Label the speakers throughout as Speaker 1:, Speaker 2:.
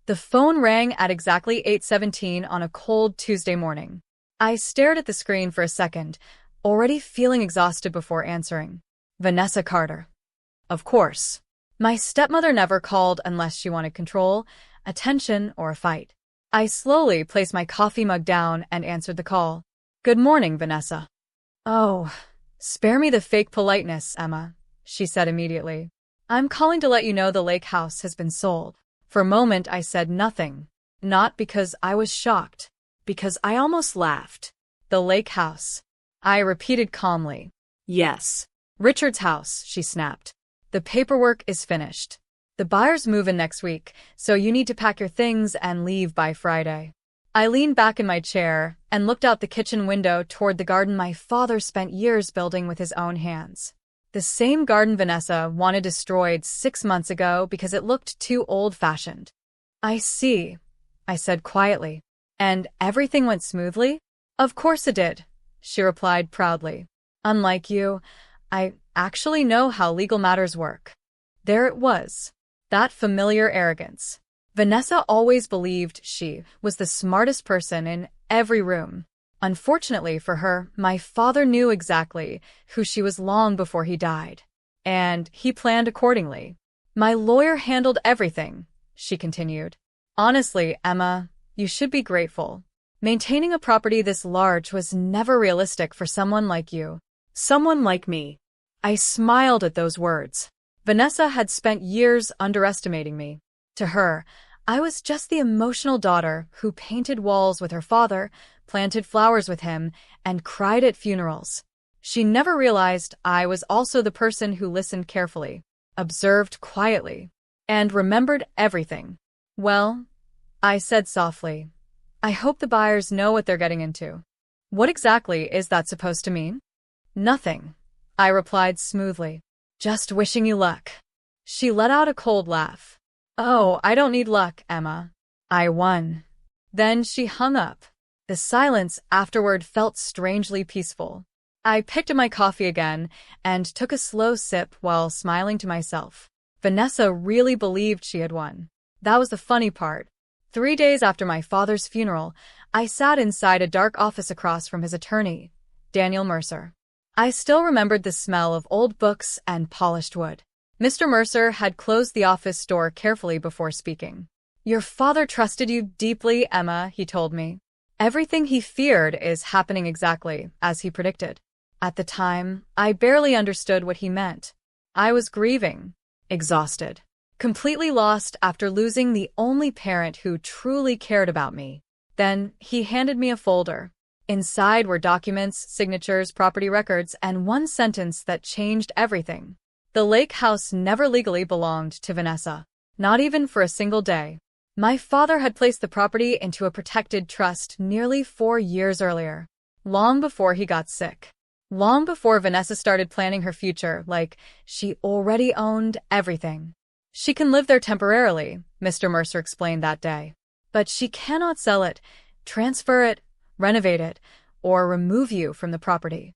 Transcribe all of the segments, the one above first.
Speaker 1: The phone rang at exactly 8:17 on a cold Tuesday morning. I stared at the screen for a second, already feeling exhausted before answering. Vanessa Carter. Of course. My stepmother never called unless she wanted control, attention, or a fight. I slowly placed my coffee mug down and answered the call. Good morning, Vanessa. Oh, spare me the fake politeness, Emma, she said immediately. I'm calling to let you know the lake house has been sold. For a moment I said nothing. Not because I was shocked, because I almost laughed. The lake house. I repeated calmly. Yes. Richard's house, she snapped. The paperwork is finished. The buyers move in next week, so you need to pack your things and leave by Friday. I leaned back in my chair and looked out the kitchen window toward the garden my father spent years building with his own hands. The same garden Vanessa wanted destroyed 6 months ago because it looked too old-fashioned. I see, I said quietly. And everything went smoothly? Of course it did, she replied proudly. Unlike you, I actually know how legal matters work. There it was. That familiar arrogance. Vanessa always believed she was the smartest person in every room. Unfortunately for her, my father knew exactly who she was long before he died. And he planned accordingly. My lawyer handled everything, she continued. Honestly, Emma, you should be grateful. Maintaining a property this large was never realistic for someone like you. Someone like me. I smiled at those words. Vanessa had spent years underestimating me. To her, I was just the emotional daughter who painted walls with her father, planted flowers with him, and cried at funerals. She never realized I was also the person who listened carefully, observed quietly, and remembered everything. Well, I said softly, I hope the buyers know what they're getting into. What exactly is that supposed to mean? Nothing, I replied smoothly. Just wishing you luck. She let out a cold laugh. Oh, I don't need luck, Emma. I won. Then she hung up. The silence afterward felt strangely peaceful. I picked up my coffee again and took a slow sip while smiling to myself. Vanessa really believed she had won. That was the funny part. 3 days after my father's funeral, I sat inside a dark office across from his attorney, Daniel Mercer. I still remembered the smell of old books and polished wood. Mr. Mercer had closed the office door carefully before speaking. Your father trusted you deeply, Emma, he told me. Everything he feared is happening exactly as he predicted. At the time, I barely understood what he meant. I was grieving, exhausted, completely lost after losing the only parent who truly cared about me. Then he handed me a folder. Inside were documents, signatures, property records, and one sentence that changed everything. The lake house never legally belonged to Vanessa, not even for a single day. My father had placed the property into a protected trust nearly 4 years earlier, long before he got sick. Long before Vanessa started planning her future, like she already owned everything. She can live there temporarily, Mr. Mercer explained that day. But she cannot sell it, transfer it, renovate it, or remove you from the property.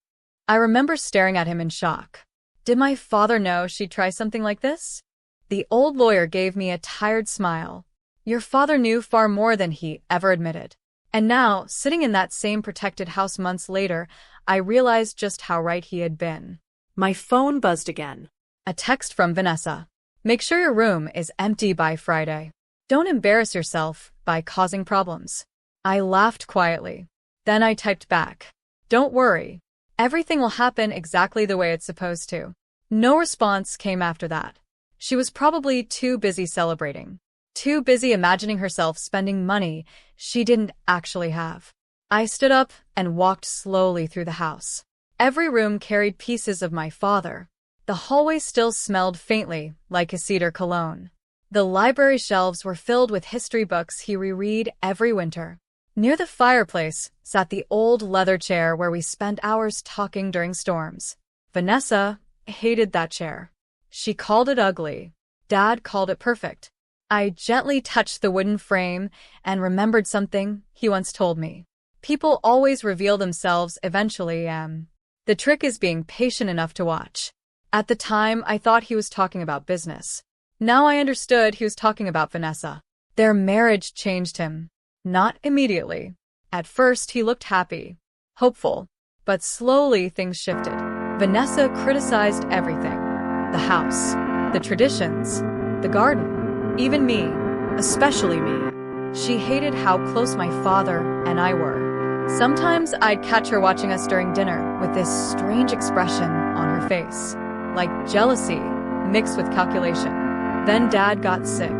Speaker 1: I remember staring at him in shock. Did my father know she'd try something like this? The old lawyer gave me a tired smile. Your father knew far more than he ever admitted. And now, sitting in that same protected house months later, I realized just how right he had been. My phone buzzed again. A text from Vanessa. Make sure your room is empty by Friday. Don't embarrass yourself by causing problems. I laughed quietly. Then I typed back. Don't worry. Everything will happen exactly the way it's supposed to. No response came after that. She was probably too busy celebrating. Too busy imagining herself spending money she didn't actually have. I stood up and walked slowly through the house. Every room carried pieces of my father. The hallway still smelled faintly like a cedar cologne. The library shelves were filled with history books he reread every winter. Near the fireplace sat the old leather chair where we spent hours talking during storms. Vanessa hated that chair. She called it ugly. Dad called it perfect. I gently touched the wooden frame and remembered something he once told me. People always reveal themselves eventually, the trick is being patient enough to watch. At the time, I thought he was talking about business. Now I understood he was talking about Vanessa. Their marriage changed him. Not immediately. At first, he looked happy, hopeful, but slowly things shifted. Vanessa criticized everything. The house, the traditions, the garden, even me, especially me. She hated how close my father and I were. Sometimes I'd catch her watching us during dinner with this strange expression on her face, like jealousy mixed with calculation. Then Dad got sick,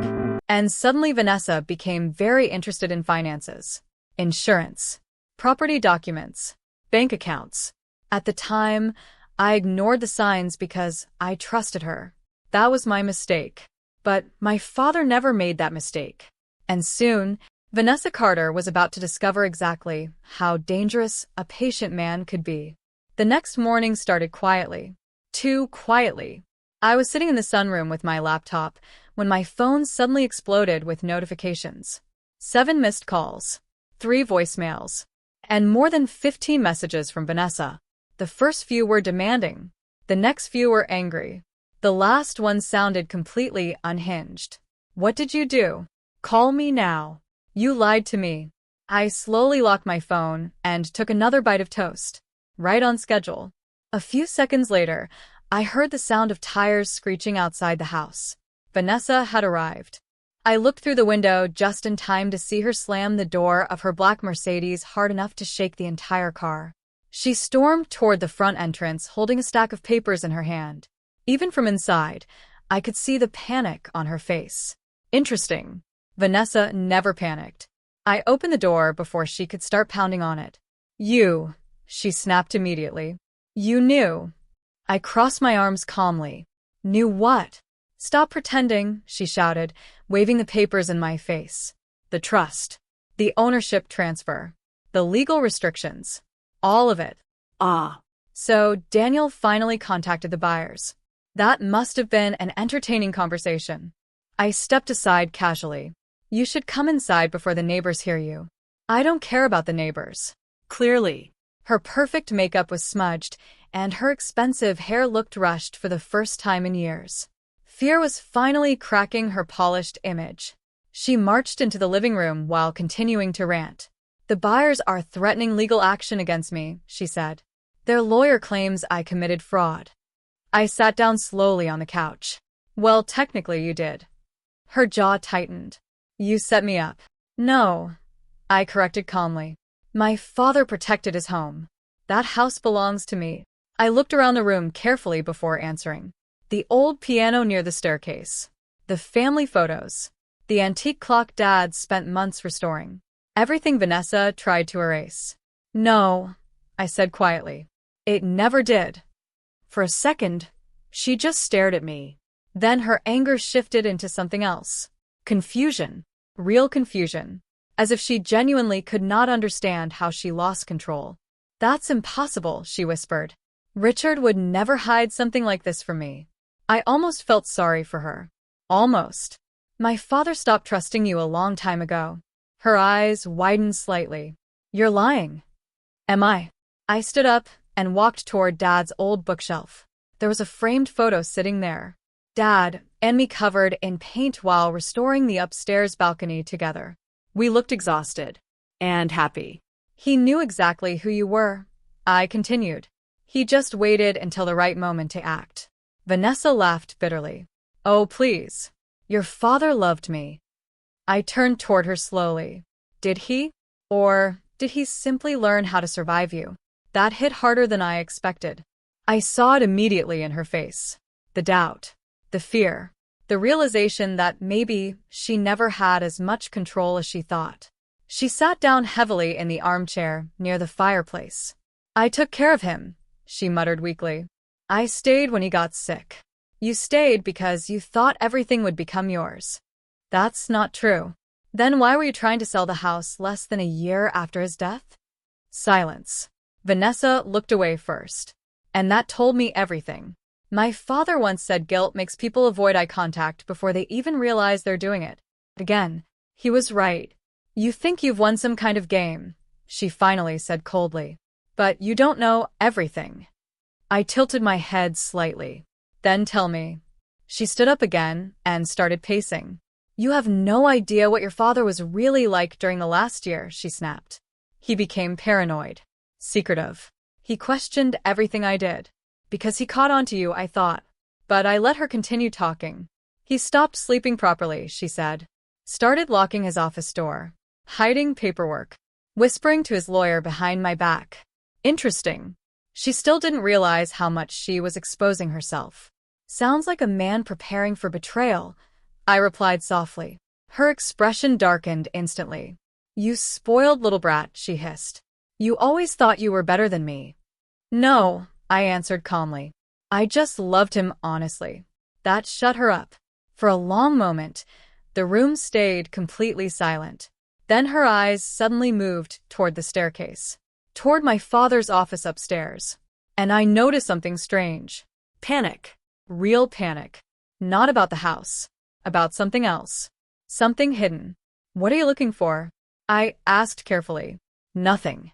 Speaker 1: and suddenly Vanessa became very interested in finances, insurance, property documents, bank accounts. At the time, I ignored the signs because I trusted her. That was my mistake. But my father never made that mistake. And soon, Vanessa Carter was about to discover exactly how dangerous a patient man could be. The next morning started quietly. Too quietly. I was sitting in the sunroom with my laptop when my phone suddenly exploded with notifications. 7 missed calls, 3 voicemails, and more than 15 messages from Vanessa. The first few were demanding. The next few were angry. The last one sounded completely unhinged. "What did you do? Call me now. You lied to me." I slowly locked my phone and took another bite of toast. Right on schedule. A few seconds later, I heard the sound of tires screeching outside the house. Vanessa had arrived. I looked through the window just in time to see her slam the door of her black Mercedes hard enough to shake the entire car. She stormed toward the front entrance, holding a stack of papers in her hand. Even from inside, I could see the panic on her face. Interesting. Vanessa never panicked. I opened the door before she could start pounding on it. "You," she snapped immediately. "You knew." I crossed my arms calmly. "Knew what?" "Stop pretending," she shouted, waving the papers in my face. "The trust, the ownership transfer, the legal restrictions. All of it." "Ah." "So Daniel finally contacted the buyers." That must have been an entertaining conversation. I stepped aside casually. "You should come inside before the neighbors hear you." "I don't care about the neighbors." Clearly. Her perfect makeup was smudged, and her expensive hair looked rushed for the first time in years. Fear was finally cracking her polished image. She marched into the living room while continuing to rant. "The buyers are threatening legal action against me," she said. "Their lawyer claims I committed fraud." I sat down slowly on the couch. "Well, technically you did." Her jaw tightened. "You set me up." "No," I corrected calmly. "My father protected his home. That house belongs to me." I looked around the room carefully before answering. The old piano near the staircase. The family photos. The antique clock Dad spent months restoring. Everything Vanessa tried to erase. "No," I said quietly. "It never did." For a second, she just stared at me. Then her anger shifted into something else. Confusion. Real confusion. As if she genuinely could not understand how she lost control. "That's impossible," she whispered. "Richard would never hide something like this from me." I almost felt sorry for her. Almost. "My father stopped trusting you a long time ago." Her eyes widened slightly. "You're lying." "Am I?" I stood up and walked toward Dad's old bookshelf. There was a framed photo sitting there. Dad and me covered in paint while restoring the upstairs balcony together. We looked exhausted. And happy. "He knew exactly who you were," I continued. "He just waited until the right moment to act." Vanessa laughed bitterly. "Oh, please. Your father loved me." I turned toward her slowly. "Did he? Or did he simply learn how to survive you?" That hit harder than I expected. I saw it immediately in her face. The doubt. The fear. The realization that maybe she never had as much control as she thought. She sat down heavily in the armchair near the fireplace. "I took care of him," she muttered weakly. "I stayed when he got sick." "You stayed because you thought everything would become yours." "That's not true." "Then why were you trying to sell the house less than a year after his death?" Silence. Vanessa looked away first. And that told me everything. My father once said guilt makes people avoid eye contact before they even realize they're doing it. Again, he was right. "You think you've won some kind of game," she finally said coldly. "But you don't know everything." I tilted my head slightly. "Then tell me." She stood up again and started pacing. You have no idea what your father was really like during the last year, she snapped. He became paranoid, secretive. He questioned everything I did. Because he caught on to you, I thought. But I let her continue talking. He stopped sleeping properly, she said. Started locking his office door. Hiding paperwork. Whispering to his lawyer behind my back. Interesting. She still didn't realize how much she was exposing herself. Sounds like a man preparing for betrayal, I replied softly. Her expression darkened instantly. You spoiled little brat, she hissed. You always thought you were better than me. No, I answered calmly. I just loved him honestly. That shut her up. For a long moment, the room stayed completely silent. Then her eyes suddenly moved toward the staircase, toward my father's office upstairs. And I noticed something strange. Panic. Real panic. Not about the house. About something else. Something hidden. What are you looking for? I asked carefully. Nothing.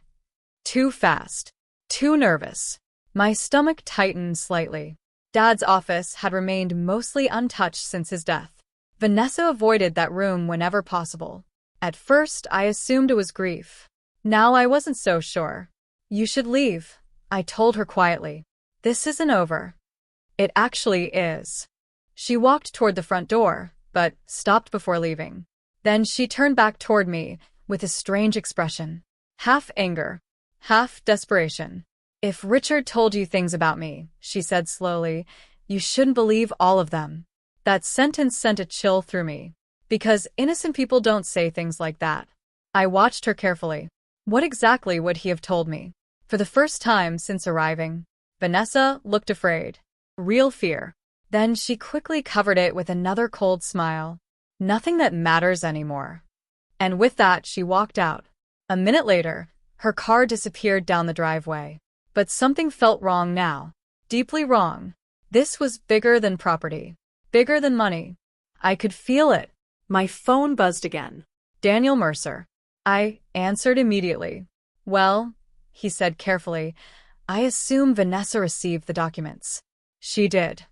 Speaker 1: Too fast. Too nervous. My stomach tightened slightly. Dad's office had remained mostly untouched since his death. Vanessa avoided that room whenever possible. At first, I assumed it was grief. Now I wasn't so sure. You should leave, I told her quietly. This isn't over. It actually is. She walked toward the front door, but stopped before leaving. Then she turned back toward me with a strange expression. Half anger, half desperation. If Richard told you things about me, she said slowly, you shouldn't believe all of them. That sentence sent a chill through me. Because innocent people don't say things like that. I watched her carefully. What exactly would he have told me? For the first time since arriving, Vanessa looked afraid. Real fear. Then she quickly covered it with another cold smile. Nothing that matters anymore. And with that, she walked out. A minute later, her car disappeared down the driveway. But something felt wrong now. Deeply wrong. This was bigger than property. Bigger than money. I could feel it. My phone buzzed again. Daniel Mercer. I answered immediately. Well, he said carefully, I assume Vanessa received the documents. She did.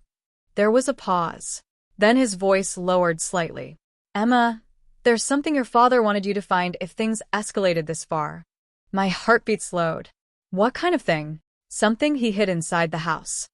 Speaker 1: There was a pause. Then his voice lowered slightly. Emma, there's something your father wanted you to find if things escalated this far. My heartbeat slowed. What kind of thing? Something he hid inside the house.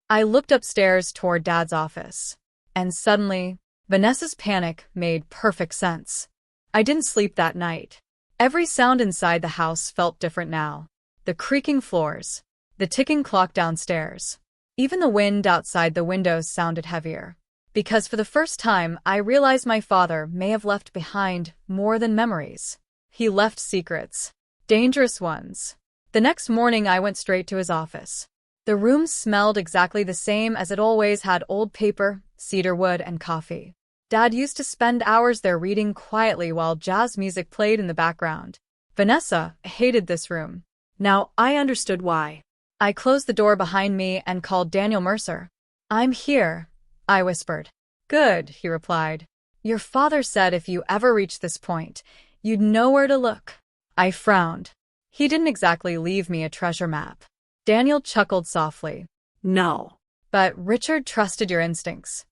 Speaker 1: I looked upstairs toward Dad's office. And suddenly, Vanessa's panic made perfect sense. I didn't sleep that night. Every sound inside the house felt different now. The creaking floors, the ticking clock downstairs. Even the wind outside the windows sounded heavier. Because for the first time, I realized my father may have left behind more than memories. He left secrets. Dangerous ones. The next morning, I went straight to his office. The room smelled exactly the same as it always had: old paper, cedar wood, and coffee. Dad used to spend hours there reading quietly while jazz music played in the background. Vanessa hated this room. Now I understood why. I closed the door behind me and called Daniel Mercer. I'm here, I whispered. Good, he replied. Your father said if you ever reached this point, you'd know where to look. I frowned. He didn't exactly leave me a treasure map. Daniel chuckled softly. No. But Richard trusted your instincts.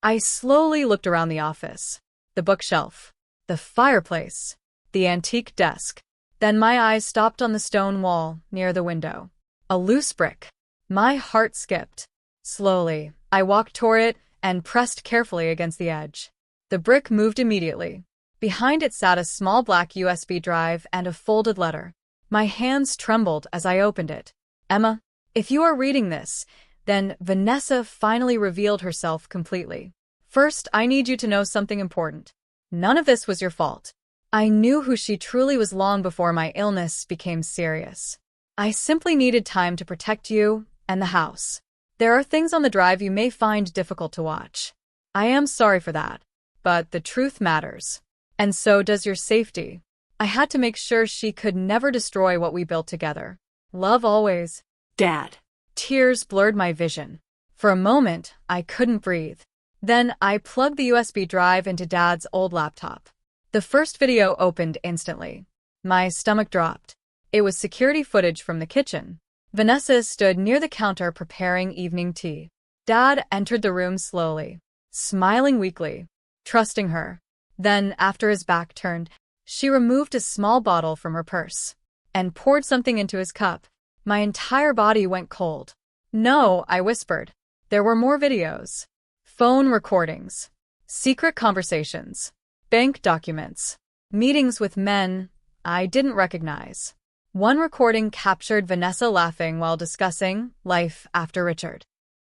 Speaker 1: I slowly looked around the office. The bookshelf. The fireplace. The antique desk. Then my eyes stopped on the stone wall near the window. A loose brick. My heart skipped. Slowly, I walked toward it and pressed carefully against the edge. The brick moved immediately. Behind it sat a small black USB drive and a folded letter. My hands trembled as I opened it. Emma, if you are reading this, then Vanessa finally revealed herself completely. First, I need you to know something important. None of this was your fault. I knew who she truly was long before my illness became serious. I simply needed time to protect you and the house. There are things on the drive you may find difficult to watch. I am sorry for that, but the truth matters. And so does your safety. I had to make sure she could never destroy what we built together. Love always. Dad. Tears blurred my vision. For a moment, I couldn't breathe. Then I plugged the USB drive into Dad's old laptop. The first video opened instantly. My stomach dropped. It was security footage from the kitchen. Vanessa stood near the counter preparing evening tea. Dad entered the room slowly, smiling weakly, trusting her. Then, after his back turned, she removed a small bottle from her purse and poured something into his cup. My entire body went cold. No, I whispered. There were more videos. Phone recordings. Secret conversations. Bank documents. Meetings with men I didn't recognize. One recording captured Vanessa laughing while discussing life after Richard.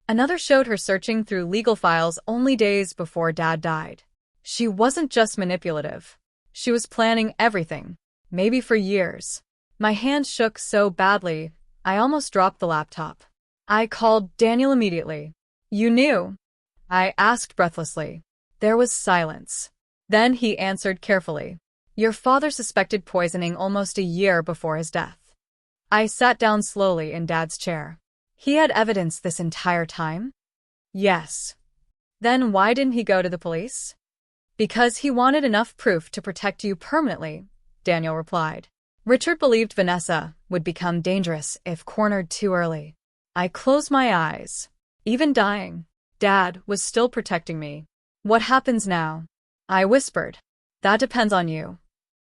Speaker 1: Another showed her searching through legal files only days before Dad died. She wasn't just manipulative. She was planning everything, maybe for years. My hands shook so badly, I almost dropped the laptop. I called Daniel immediately. "You knew?" I asked breathlessly. There was silence. Then he answered carefully. "Your father suspected poisoning almost a year before his death." I sat down slowly in Dad's chair. He had evidence this entire time? Yes. Then why didn't he go to the police? Because he wanted enough proof to protect you permanently, Daniel replied. Richard believed Vanessa would become dangerous if cornered too early. I closed my eyes. Even dying, Dad was still protecting me. What happens now? I whispered. That depends on you.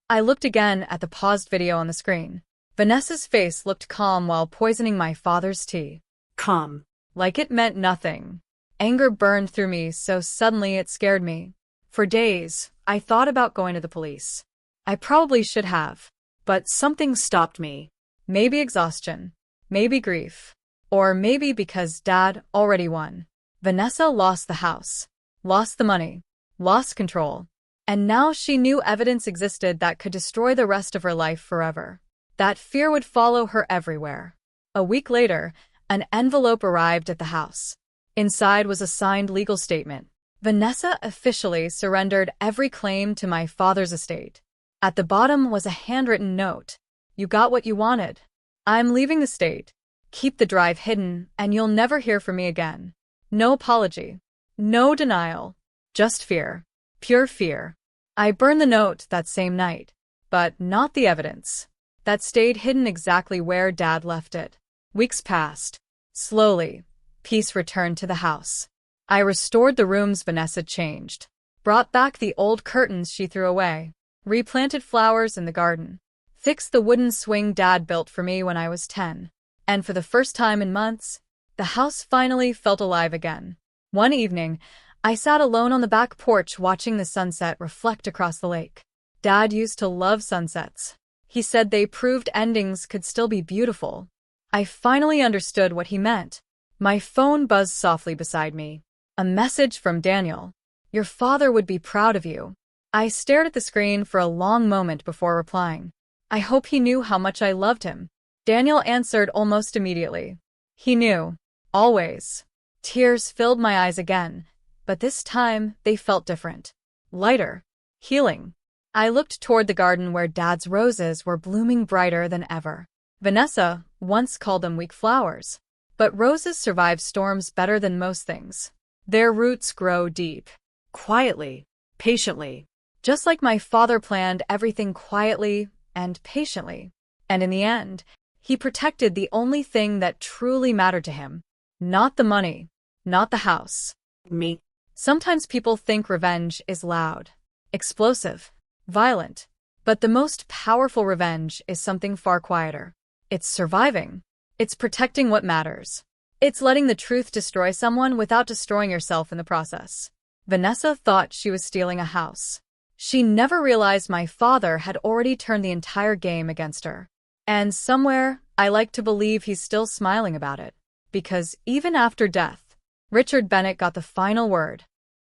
Speaker 1: I looked again at the paused video on the screen. Vanessa's face looked calm while poisoning my father's tea. Calm. Like it meant nothing. Anger burned through me so suddenly it scared me. For days, I thought about going to the police. I probably should have. But something stopped me. Maybe exhaustion. Maybe grief. Or maybe because Dad already won. Vanessa lost the house. Lost the money. Lost control. And now she knew evidence existed that could destroy the rest of her life forever. That fear would follow her everywhere. A week later, an envelope arrived at the house. Inside was a signed legal statement. Vanessa officially surrendered every claim to my father's estate. At the bottom was a handwritten note. You got what you wanted. I'm leaving the state. Keep the drive hidden, and you'll never hear from me again. No apology. No denial. Just fear. Pure fear. I burned the note that same night. But not the evidence. That stayed hidden exactly where Dad left it. Weeks passed. Slowly, peace returned to the house. I restored the rooms Vanessa changed. Brought back the old curtains she threw away. Replanted flowers in the garden. Fixed the wooden swing Dad built for me when I was 10. And for the first time in months, the house finally felt alive again. One evening, I sat alone on the back porch watching the sunset reflect across the lake. Dad used to love sunsets. He said they proved endings could still be beautiful. I finally understood what he meant. My phone buzzed softly beside me. A message from Daniel. Your father would be proud of you. I stared at the screen for a long moment before replying. I hope he knew how much I loved him. Daniel answered almost immediately. He knew. Always. Tears filled my eyes again, but this time they felt different. Lighter. Healing. I looked toward the garden where Dad's roses were blooming brighter than ever. Vanessa once called them weak flowers. But roses survive storms better than most things. Their roots grow deep. Quietly. Patiently. Just like my father planned everything quietly and patiently. And in the end, he protected the only thing that truly mattered to him. Not the money. Not the house. Me. Sometimes people think revenge is loud, explosive, violent. But the most powerful revenge is something far quieter. It's surviving. It's protecting what matters. It's letting the truth destroy someone without destroying yourself in the process. Vanessa thought she was stealing a house. She never realized my father had already turned the entire game against her. And somewhere, I like to believe he's still smiling about it. Because even after death, Richard Bennett got the final word.